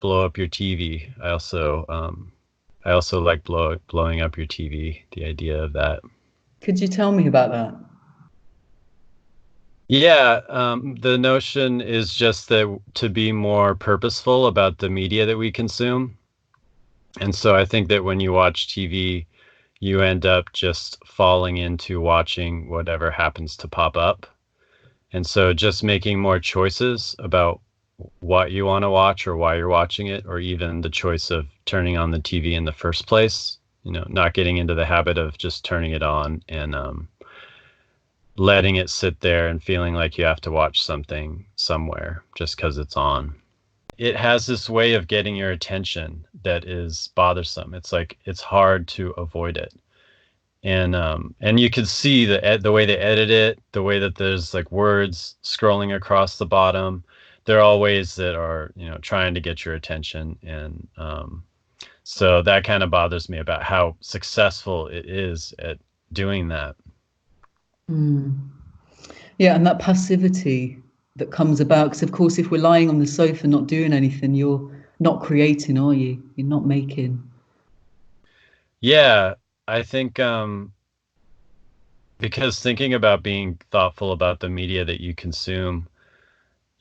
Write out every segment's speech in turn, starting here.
blow up your TV. I also like blowing up your TV, the idea of that. Could you tell me about that? Yeah, the notion is just that to be more purposeful about the media that we consume. And so I think that when you watch TV, you end up just falling into watching whatever happens to pop up. And so just making more choices about what you want to watch or why you're watching it, or even the choice of turning on the TV in the first place, not getting into the habit of just turning it on and letting it sit there and feeling like you have to watch something somewhere just because it's on. It has this way of getting your attention that is bothersome. It's like it's hard to avoid it. And you can see the way they edit it, the way that there's like words scrolling across the bottom. They're all ways that are, trying to get your attention. And so that kind of bothers me about how successful it is at doing that. Yeah, and that passivity that comes about, because of course, if we're lying on the sofa not doing anything, you're not creating, are you? You're not making. Yeah, I think because thinking about being thoughtful about the media that you consume,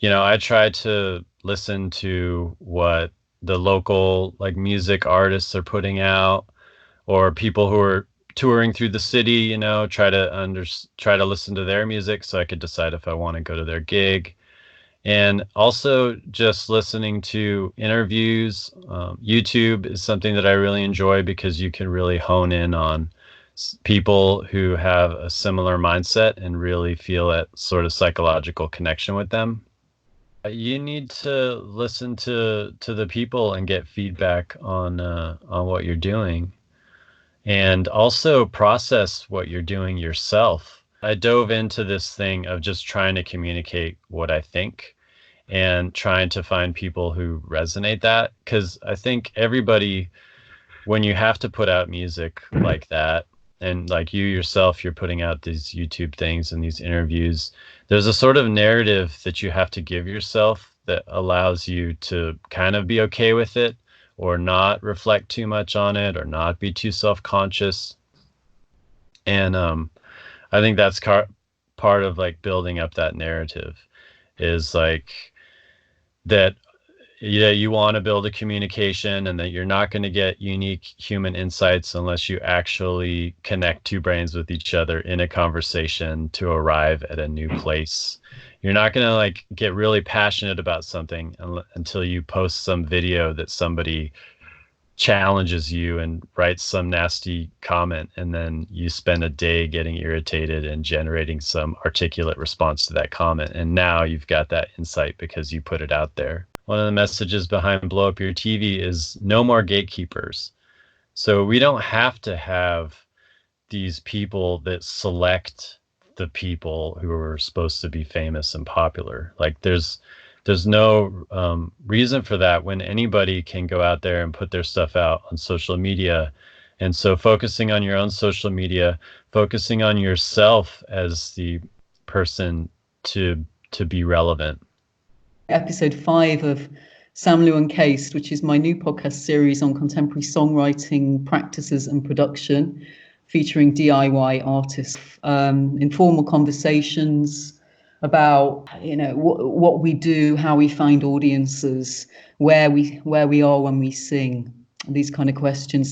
I try to listen to what the local like music artists are putting out, or people who are touring through the city, try to listen to their music so I could decide if I want to go to their gig. And also just listening to interviews. YouTube is something that I really enjoy because you can really hone in on people who have a similar mindset and really feel that sort of psychological connection with them. You need to listen to the people and get feedback on what you're doing, and also process what you're doing yourself. I dove into this thing of just trying to communicate what I think and trying to find people who resonate that, because I think everybody, when you have to put out music like that, and like you yourself, you're putting out these YouTube things and these interviews, there's a sort of narrative that you have to give yourself that allows you to kind of be okay with it, or not reflect too much on it, or not be too self-conscious. And I think that's part of like building up that narrative, is like that, yeah, you want to build a communication, and that you're not going to get unique human insights unless you actually connect two brains with each other in a conversation to arrive at a new place. You're not going to like get really passionate about something until you post some video that somebody challenges you and writes some nasty comment, and then you spend a day getting irritated and generating some articulate response to that comment, and now you've got that insight because you put it out there. One of the messages behind Blow Up Your TV is no more gatekeepers. So we don't have to have these people that select the people who are supposed to be famous and popular. Like there's no reason for that when anybody can go out there and put their stuff out on social media. And so focusing on your own social media, focusing on yourself as the person to be relevant. Episode 5 of Sam Lou Encased, which is my new podcast series on contemporary songwriting practices and production, featuring DIY artists, informal conversations about what we do, how we find audiences, where we are when we sing, these kind of questions.